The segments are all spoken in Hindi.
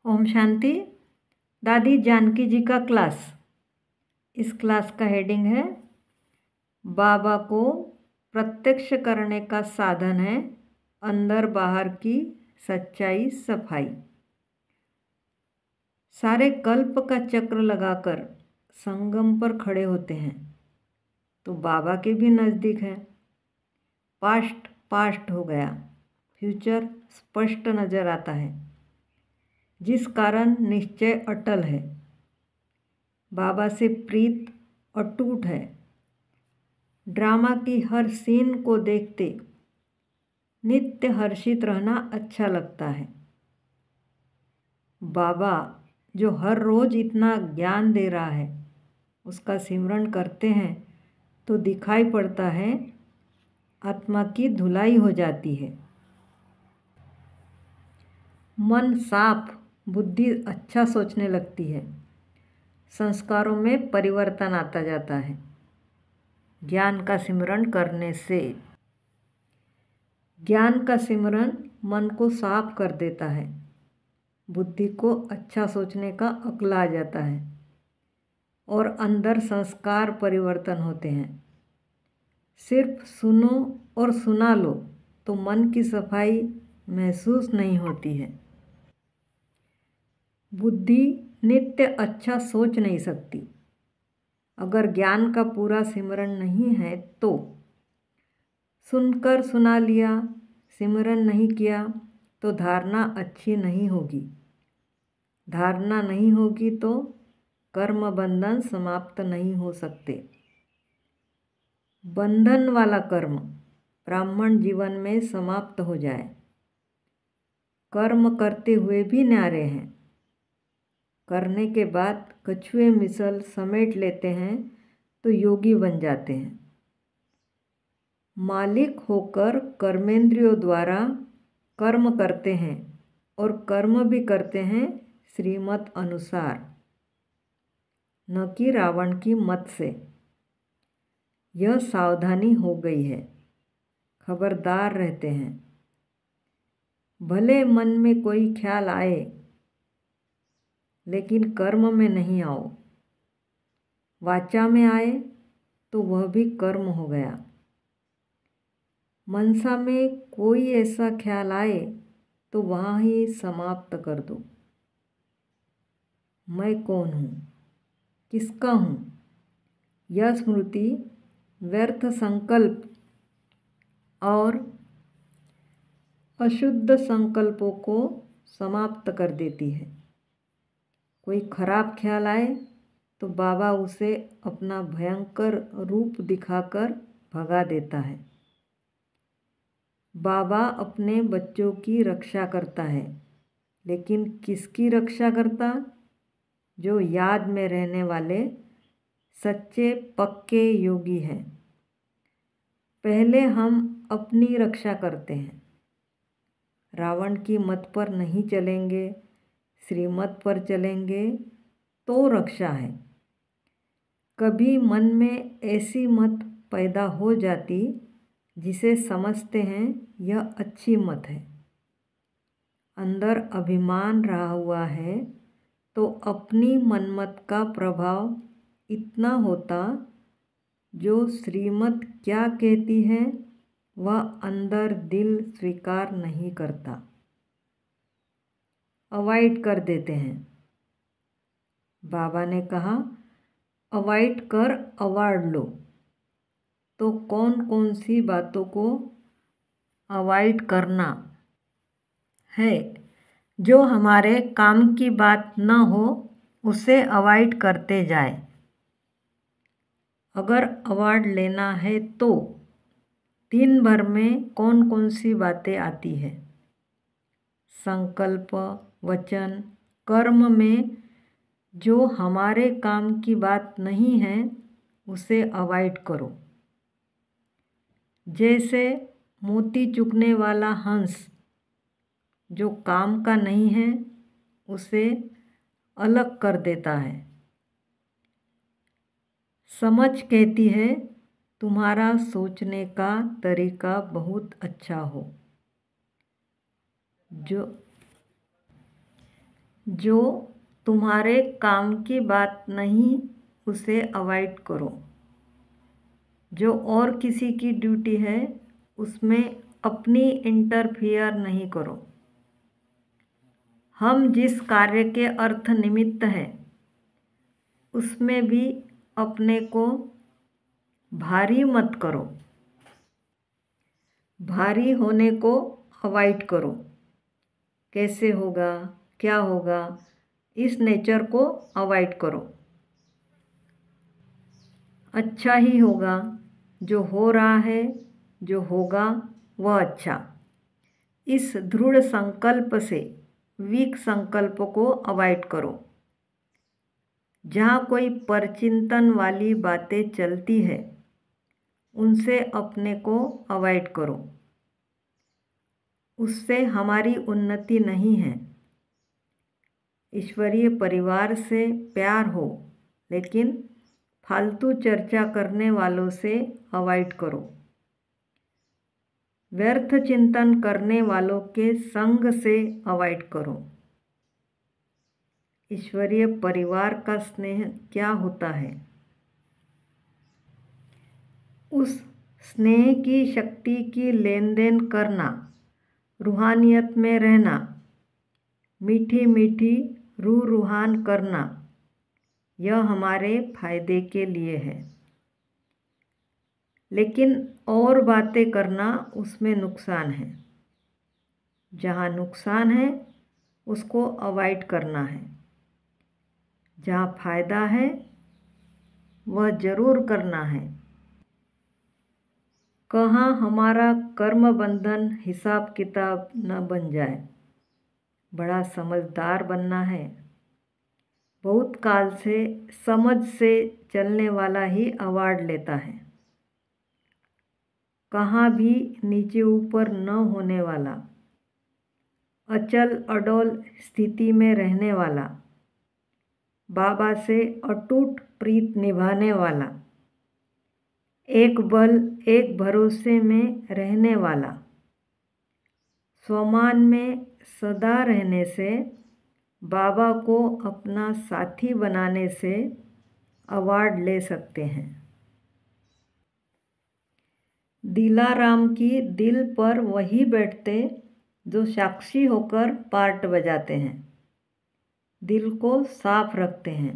ओम शांति। दादी जानकी जी का क्लास। इस क्लास का हेडिंग है बाबा को प्रत्यक्ष करने का साधन है अंदर बाहर की सच्चाई सफाई। सारे कल्प का चक्र लगाकर संगम पर खड़े होते हैं तो बाबा के भी नज़दीक है। पास्ट पास्ट हो गया, फ्यूचर स्पष्ट नजर आता है, जिस कारण निश्चय अटल है। बाबा से प्रीत अटूट है। ड्रामा की हर सीन को देखते नित्य हर्षित रहना अच्छा लगता है। बाबा जो हर रोज़ इतना ज्ञान दे रहा है उसका सिमरन करते हैं तो दिखाई पड़ता है आत्मा की धुलाई हो जाती है। मन साफ, बुद्धि अच्छा सोचने लगती है, संस्कारों में परिवर्तन आता जाता है। ज्ञान का सिमरन करने से ज्ञान का सिमरन मन को साफ कर देता है, बुद्धि को अच्छा सोचने का अक्ल आ जाता है और अंदर संस्कार परिवर्तन होते हैं। सिर्फ सुनो और सुना लो तो मन की सफाई महसूस नहीं होती है। बुद्धि नित्य अच्छा सोच नहीं सकती। अगर ज्ञान का पूरा सिमरन नहीं है तो सुनकर सुना लिया, सिमरन नहीं किया तो धारणा अच्छी नहीं होगी। धारणा नहीं होगी तो कर्म बंधन समाप्त नहीं हो सकते। बंधन वाला कर्म ब्राह्मण जीवन में समाप्त हो जाए। कर्म करते हुए भी न्यारे हैं, करने के बाद कछुए मिसल समेट लेते हैं तो योगी बन जाते हैं। मालिक होकर कर्मेंद्रियों द्वारा कर्म करते हैं और कर्म भी करते हैं श्रीमत अनुसार, न कि रावण की मत से। यह सावधानी हो गई है, खबरदार रहते हैं। भले मन में कोई ख्याल आए लेकिन कर्म में नहीं आओ। वाचा में आए तो वह भी कर्म हो गया। मनसा में कोई ऐसा ख्याल आए तो वहाँ ही समाप्त कर दो। मैं कौन हूँ, किसका हूँ, यह स्मृति व्यर्थ संकल्प और अशुद्ध संकल्पों को समाप्त कर देती है। कोई खराब ख्याल आए तो बाबा उसे अपना भयंकर रूप दिखाकर भगा देता है। बाबा अपने बच्चों की रक्षा करता है, लेकिन किसकी रक्षा करता? जो याद में रहने वाले सच्चे पक्के योगी हैं। पहले हम अपनी रक्षा करते हैं। रावण की मत पर नहीं चलेंगे, श्रीमत पर चलेंगे तो रक्षा है। कभी मन में ऐसी मत पैदा हो जाती जिसे समझते हैं यह अच्छी मत है, अंदर अभिमान रहा हुआ है तो अपनी मनमत का प्रभाव इतना होता जो श्रीमत क्या कहती है वह अंदर दिल स्वीकार नहीं करता, अवॉइड कर देते हैं। बाबा ने कहा अवॉइड कर अवार्ड लो। तो कौन कौन सी बातों को अवॉइड करना है? जो हमारे काम की बात न हो उसे अवॉइड करते जाए। अगर अवार्ड लेना है तो दिन भर में कौन कौन सी बातें आती है? संकल्प, वचन, कर्म में जो हमारे काम की बात नहीं है उसे अवॉइड करो। जैसे मोती चुगने वाला हंस जो काम का नहीं है उसे अलग कर देता है। समझ कहती है तुम्हारा सोचने का तरीका बहुत अच्छा हो। जो तुम्हारे काम की बात नहीं उसे अवॉइड करो। जो और किसी की ड्यूटी है उसमें अपनी इंटरफियर नहीं करो। हम जिस कार्य के अर्थ निमित्त हैं उसमें भी अपने को भारी मत करो। भारी होने को अवॉइड करो। कैसे होगा, क्या होगा, इस नेचर को अवॉइड करो। अच्छा ही होगा, जो हो रहा है, जो होगा वह अच्छा। इस दृढ़ संकल्प से वीक संकल्प को अवॉइड करो। जहाँ कोई परचिंतन वाली बातें चलती है उनसे अपने को अवॉइड करो। उससे हमारी उन्नति नहीं है। ईश्वरीय परिवार से प्यार हो, लेकिन फालतू चर्चा करने वालों से अवॉइड करो। व्यर्थ चिंतन करने वालों के संग से अवॉइड करो। ईश्वरीय परिवार का स्नेह क्या होता है? उस स्नेह की शक्ति की लेन देन करना, रूहानियत में रहना, मीठी मीठी रूह रूहान करना, यह हमारे फायदे के लिए है। लेकिन और बातें करना उसमें नुकसान है। जहाँ नुकसान है उसको अवॉइड करना है। जहाँ फायदा है वह जरूर करना है। कहाँ हमारा कर्म बंधन हिसाब किताब न बन जाए। बड़ा समझदार बनना है। बहुत काल से समझ से चलने वाला ही अवार्ड लेता है। कहाँ भी नीचे ऊपर न होने वाला, अचल अडोल स्थिति में रहने वाला, बाबा से अटूट प्रीत निभाने वाला, एक बल एक भरोसे में रहने वाला, स्वमान में सदा रहने से, बाबा को अपना साथी बनाने से अवार्ड ले सकते हैं। दिलाराम की दिल पर वही बैठते जो साक्षी होकर पार्ट बजाते हैं, दिल को साफ रखते हैं,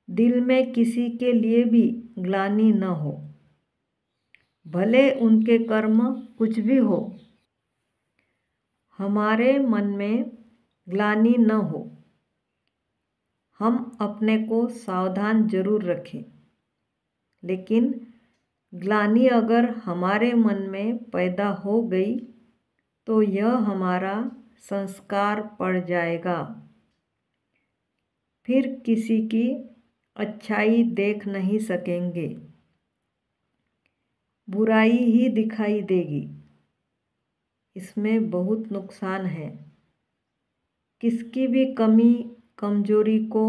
दिल में किसी के लिए भी ग्लानि न हो, भले उनके कर्म कुछ भी हो। हमारे मन में ग्लानि न हो। हम अपने को सावधान जरूर रखें, लेकिन ग्लानि अगर हमारे मन में पैदा हो गई तो यह हमारा संस्कार पड़ जाएगा। फिर किसी की अच्छाई देख नहीं सकेंगे, बुराई ही दिखाई देगी। इसमें बहुत नुकसान है। किसकी भी कमी कमजोरी को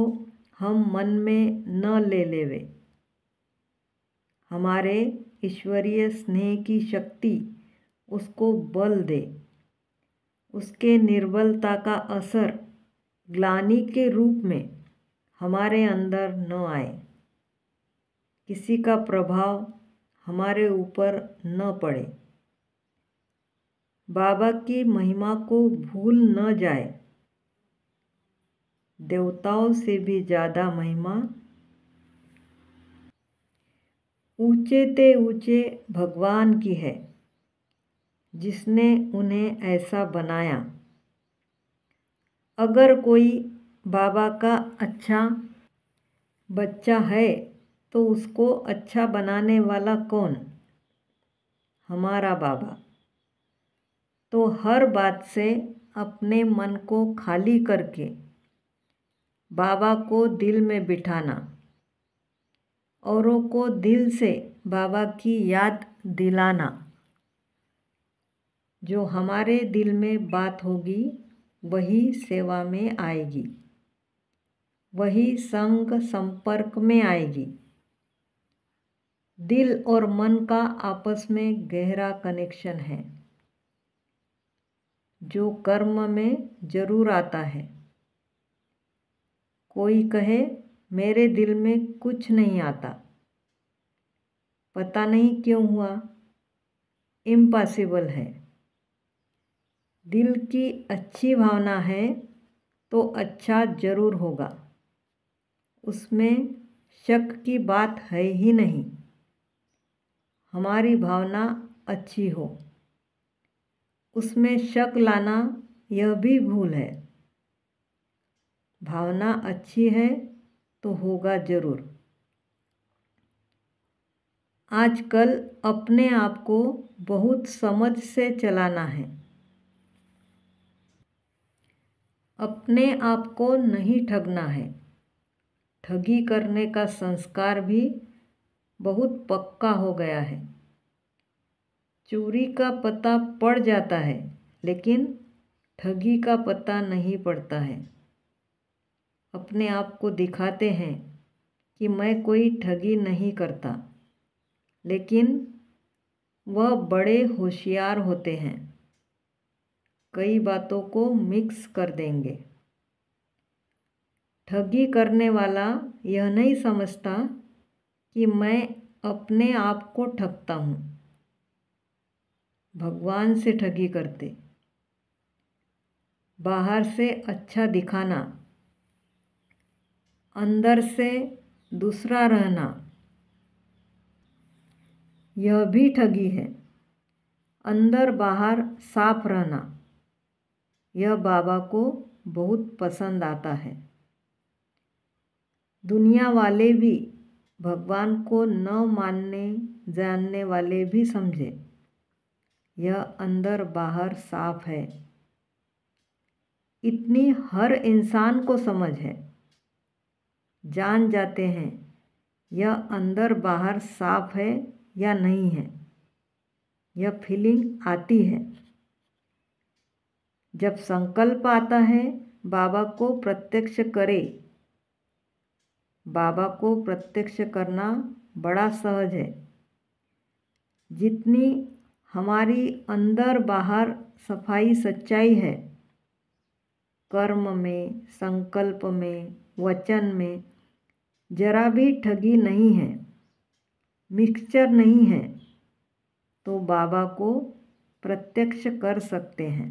हम मन में न ले लेवे। हमारे ईश्वरीय स्नेह की शक्ति उसको बल दे। उसके निर्बलता का असर ग्लानि के रूप में हमारे अंदर न आए। किसी का प्रभाव हमारे ऊपर न पड़े। बाबा की महिमा को भूल न जाए। देवताओं से भी ज़्यादा महिमा ऊंचे ते ऊंचे भगवान की है, जिसने उन्हें ऐसा बनाया। अगर कोई बाबा का अच्छा बच्चा है तो उसको अच्छा बनाने वाला कौन? हमारा बाबा। तो हर बात से अपने मन को खाली करके बाबा को दिल में बिठाना, औरों को दिल से बाबा की याद दिलाना। जो हमारे दिल में बात होगी वही सेवा में आएगी, वही संग संपर्क में आएगी। दिल और मन का आपस में गहरा कनेक्शन है, जो कर्म में जरूर आता है। कोई कहे मेरे दिल में कुछ नहीं आता, पता नहीं क्यों हुआ, इम्पॉसिबल है। दिल की अच्छी भावना है तो अच्छा जरूर होगा, उसमें शक की बात है ही नहीं। हमारी भावना अच्छी हो, उसमें शक लाना यह भी भूल है। भावना अच्छी है तो होगा जरूर। आजकल अपने आप को बहुत समझ से चलाना है, अपने आप को नहीं ठगना है। ठगी करने का संस्कार भी बहुत पक्का हो गया है। चोरी का पता पड़ जाता है लेकिन ठगी का पता नहीं पड़ता है। अपने आप को दिखाते हैं कि मैं कोई ठगी नहीं करता, लेकिन वह बड़े होशियार होते हैं, कई बातों को मिक्स कर देंगे। ठगी करने वाला यह नहीं समझता कि मैं अपने आप को ठगता हूँ, भगवान से ठगी करते। बाहर से अच्छा दिखाना, अंदर से दूसरा रहना, यह भी ठगी है। अंदर बाहर साफ रहना, यह बाबा को बहुत पसंद आता है। दुनिया वाले भी, भगवान को न मानने जानने वाले भी समझे, यह अंदर बाहर साफ है। इतनी हर इंसान को समझ है, जान जाते हैं यह अंदर बाहर साफ है या नहीं है। यह फीलिंग आती है। जब संकल्प आता है बाबा को प्रत्यक्ष करे। बाबा को प्रत्यक्ष करना बड़ा सहज है। जितनी हमारी अंदर बाहर सफाई सच्चाई है, कर्म में, संकल्प में, वचन में जरा भी ठगी नहीं है, मिक्सचर नहीं है, तो बाबा को प्रत्यक्ष कर सकते हैं।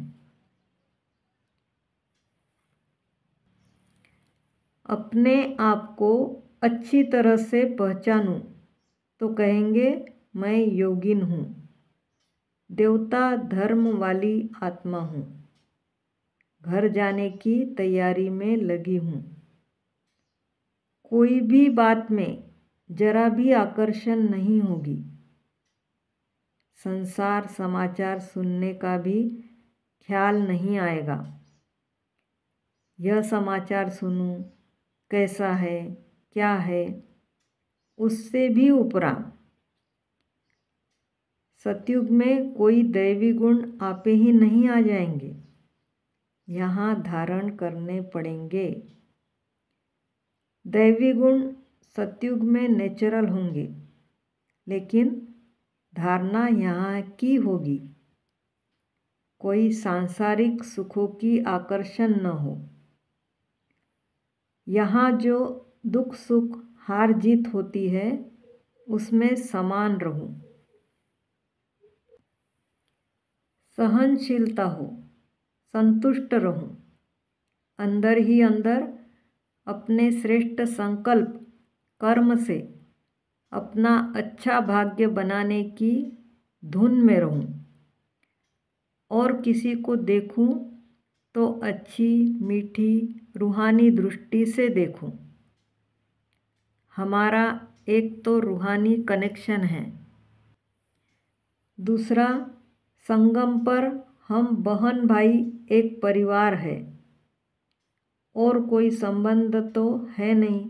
अपने आप को अच्छी तरह से पहचानूं तो कहेंगे मैं योगिन हूँ, देवता धर्म वाली आत्मा हूँ, घर जाने की तैयारी में लगी हूँ। कोई भी बात में जरा भी आकर्षण नहीं होगी। संसार समाचार सुनने का भी ख्याल नहीं आएगा। यह समाचार सुनूं, कैसा है, क्या है, उससे भी ऊपरा। सतयुग में कोई दैवी गुण आपे ही नहीं आ जाएंगे, यहाँ धारण करने पड़ेंगे। दैवी गुण सतयुग में नेचुरल होंगे, लेकिन धारणा यहाँ की होगी। कोई सांसारिक सुखों की आकर्षण न हो। यहाँ जो दुख सुख हार जीत होती है उसमें समान रहूं। सहनशीलता हो, संतुष्ट रहूं। अंदर ही अंदर अपने श्रेष्ठ संकल्प कर्म से अपना अच्छा भाग्य बनाने की धुन में रहूं। और किसी को देखूं तो अच्छी मीठी रूहानी दृष्टि से देखूं। हमारा एक तो रूहानी कनेक्शन है, दूसरा संगम पर हम बहन भाई एक परिवार है, और कोई संबंध तो है नहीं।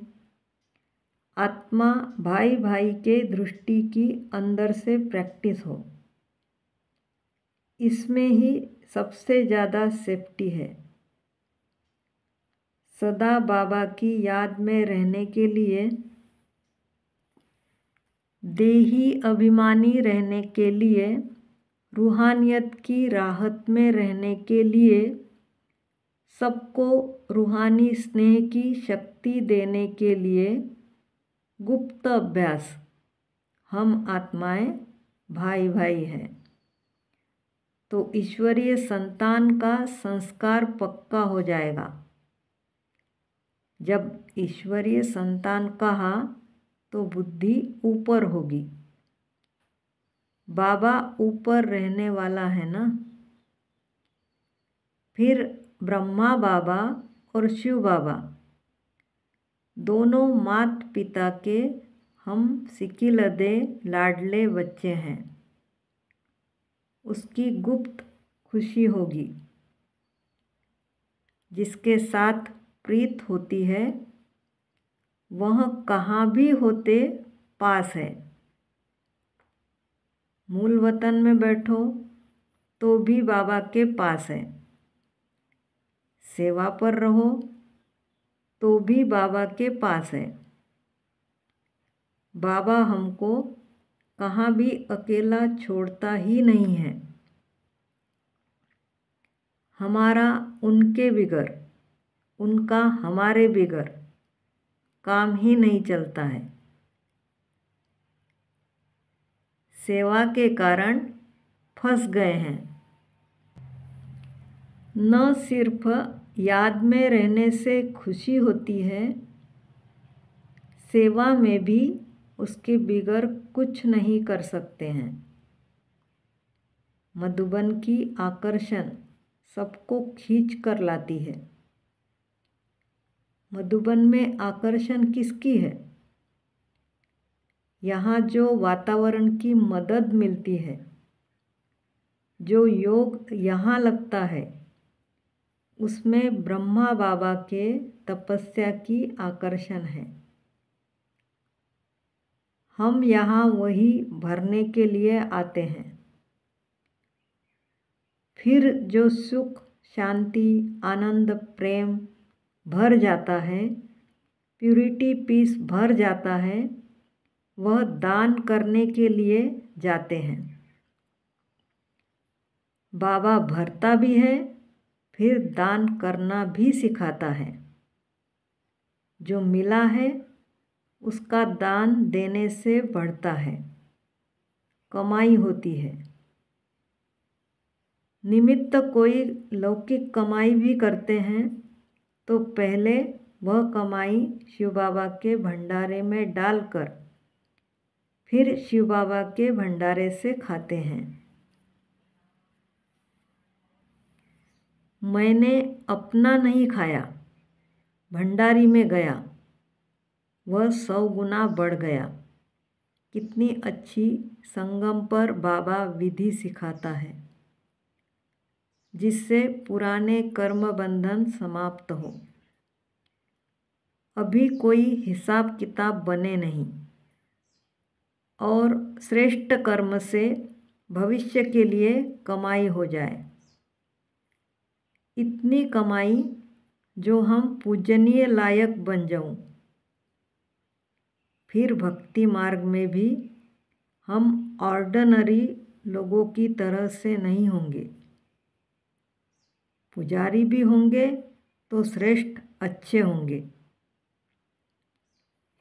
आत्मा भाई भाई के दृष्टि की अंदर से प्रैक्टिस हो, इसमें ही सबसे ज़्यादा सेफ्टी है। सदा बाबा की याद में रहने के लिए, देही अभिमानी रहने के लिए, रूहानियत की राहत में रहने के लिए सबको रूहानी स्नेह की शक्ति देने के लिए गुप्त अभ्यास। हम आत्माएं भाई भाई हैं। तो ईश्वरीय संतान का संस्कार पक्का हो जाएगा। जब ईश्वरीय संतान कहा तो बुद्धि ऊपर होगी। बाबा ऊपर रहने वाला है ना। फिर ब्रह्मा बाबा और शिव बाबा दोनों मात पिता के हम सिकिलदे लाडले बच्चे हैं। उसकी गुप्त खुशी होगी। जिसके साथ प्रीत होती है वह कहाँ भी होते पास है। मूल वतन में बैठो तो भी बाबा के पास है। सेवा पर रहो तो भी बाबा के पास है। बाबा हमको कहाँ भी अकेला छोड़ता ही नहीं है। हमारा उनके बिगर, उनका हमारे बिगर काम ही नहीं चलता है। सेवा के कारण फंस गए हैं। न सिर्फ याद में रहने से खुशी होती है, सेवा में भी उसके बिगर कुछ नहीं कर सकते हैं। मधुबन की आकर्षण सबको खींच कर लाती है। मधुबन में आकर्षण किसकी है? यहाँ जो वातावरण की मदद मिलती है, जो योग यहाँ लगता है, उसमें ब्रह्मा बाबा के तपस्या की आकर्षण है। हम यहाँ वही भरने के लिए आते हैं। फिर जो सुख, शांति, आनंद, प्रेम भर जाता है, प्यूरिटी, पीस भर जाता है, वह दान करने के लिए जाते हैं। बाबा भरता भी है, फिर दान करना भी सिखाता है। जो मिला है उसका दान देने से बढ़ता है, कमाई होती है। निमित्त कोई लौकिक कमाई भी करते हैं तो पहले वह कमाई शिव बाबा के भंडारे में डालकर फिर शिव बाबा के भंडारे से खाते हैं। मैंने अपना नहीं खाया, भंडारी में गया, वह 100 गुना बढ़ गया। कितनी अच्छी संगम पर बाबा विधि सिखाता है, जिससे पुराने कर्म बंधन समाप्त हो। अभी कोई हिसाब किताब बने नहीं और श्रेष्ठ कर्म से भविष्य के लिए कमाई हो जाए। इतनी कमाई जो हम पूजनीय लायक बन जाऊं। फिर भक्ति मार्ग में भी हम ऑर्डिनरी लोगों की तरह से नहीं होंगे। पुजारी भी होंगे तो श्रेष्ठ अच्छे होंगे।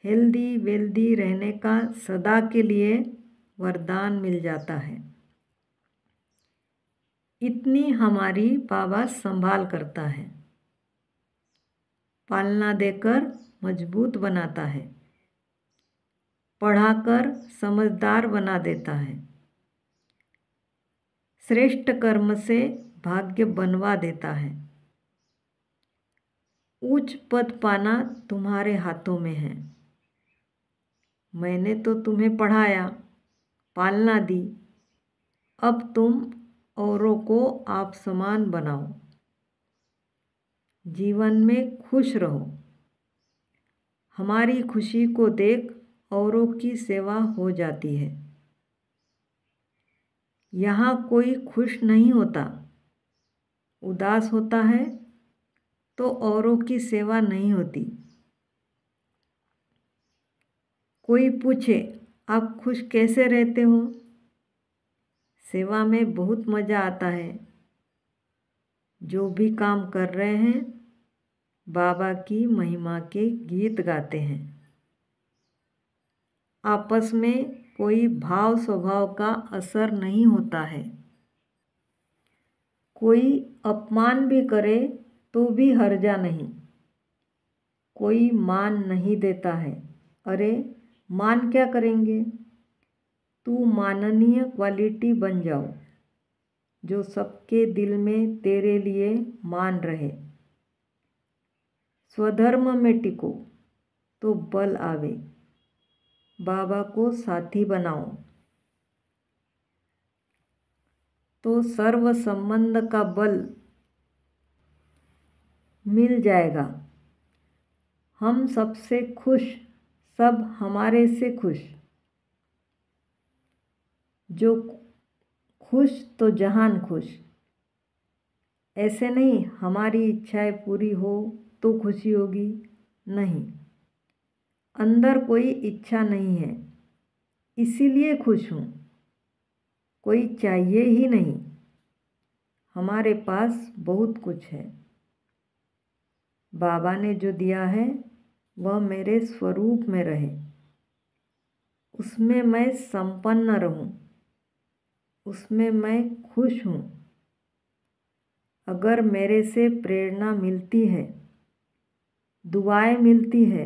हेल्दी वेल्दी रहने का सदा के लिए वरदान मिल जाता है। इतनी हमारी बाबा संभाल करता है, पालना देकर मजबूत बनाता है, पढ़ाकर समझदार बना देता है, श्रेष्ठ कर्म से भाग्य बनवा देता है। उच्च पद पाना तुम्हारे हाथों में है। मैंने तो तुम्हें पढ़ाया, पालना दी, अब तुम औरों को आप समान बनाओ। जीवन में खुश रहो। हमारी खुशी को देख औरों की सेवा हो जाती है। यहाँ कोई खुश नहीं होता, उदास होता है तो औरों की सेवा नहीं होती। कोई पूछे आप खुश कैसे रहते हो? सेवा में बहुत मज़ा आता है। जो भी काम कर रहे हैं बाबा की महिमा के गीत गाते हैं। आपस में कोई भाव स्वभाव का असर नहीं होता है। कोई अपमान भी करे तो भी हर्जा नहीं। कोई मान नहीं देता है। अरे मान क्या करेंगे? तू माननीय क्वालिटी बन जाओ जो सबके दिल में तेरे लिए मान रहे। स्वधर्म में टिको तो बल आवे। बाबा को साथी बनाओ तो सर्व संबंध का बल मिल जाएगा। हम सबसे खुश, सब हमारे से खुश। जो खुश तो जहान खुश। ऐसे नहीं हमारी इच्छाएं पूरी हो तो खुशी होगी, नहीं। अंदर कोई इच्छा नहीं है इसीलिए खुश हूँ। कोई चाहिए ही नहीं। हमारे पास बहुत कुछ है। बाबा ने जो दिया है वह मेरे स्वरूप में रहे। उसमें मैं संपन्न रहूं। उसमें मैं खुश हूँ। अगर मेरे से प्रेरणा मिलती है, दुआएं मिलती है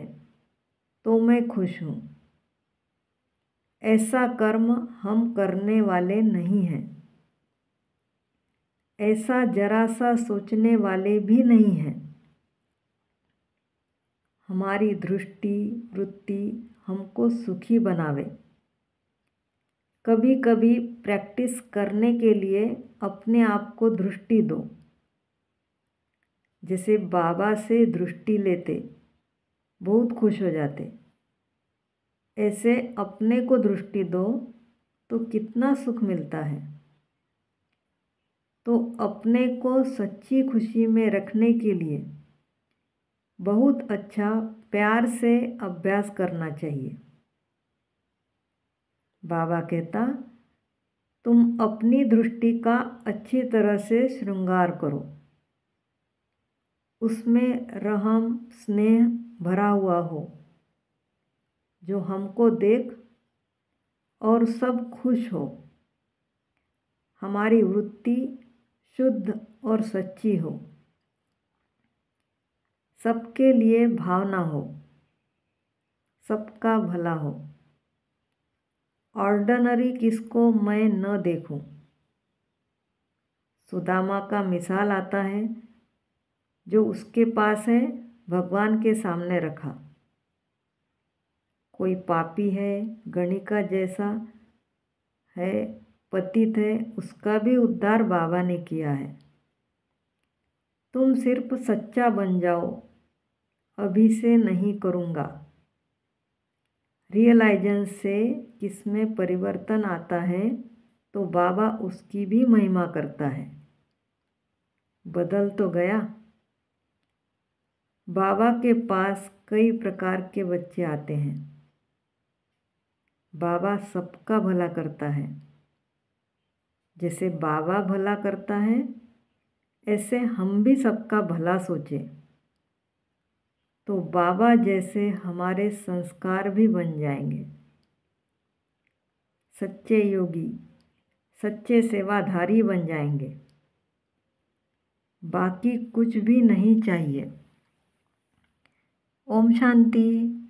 तो मैं खुश हूँ। ऐसा कर्म हम करने वाले नहीं हैं। ऐसा जरा सा सोचने वाले भी नहीं हैं। हमारी दृष्टि वृत्ति हमको सुखी बनावे। कभी कभी प्रैक्टिस करने के लिए अपने आप को दृष्टि दो। जैसे बाबा से दृष्टि लेते बहुत खुश हो जाते, ऐसे अपने को दृष्टि दो तो कितना सुख मिलता है। तो अपने को सच्ची खुशी में रखने के लिए बहुत अच्छा प्यार से अभ्यास करना चाहिए। बाबा कहता, तुम अपनी दृष्टि का अच्छी तरह से श्रृंगार करो। उसमें रहम स्नेह भरा हुआ हो, जो हमको देख और सब खुश हो। हमारी वृत्ति शुद्ध और सच्ची हो। सबके लिए भावना हो, सबका भला हो। ऑर्डिनरी किसको मैं न देखूं। सुदामा का मिसाल आता है, जो उसके पास है भगवान के सामने रखा। कोई पापी है, गणिका जैसा है, पतित है, उसका भी उद्धार बाबा ने किया है। तुम सिर्फ सच्चा बन जाओ, अभी से नहीं करूँगा। रियलाइजेंस से किसमें परिवर्तन आता है तो बाबा उसकी भी महिमा करता है। बदल तो गया। बाबा के पास कई प्रकार के बच्चे आते हैं। बाबा सबका भला करता है। जैसे बाबा भला करता है, ऐसे हम भी सबका भला सोचें तो बाबा जैसे हमारे संस्कार भी बन जाएंगे। सच्चे योगी, सच्चे सेवाधारी बन जाएंगे। बाकी कुछ भी नहीं चाहिए। ओम शांति।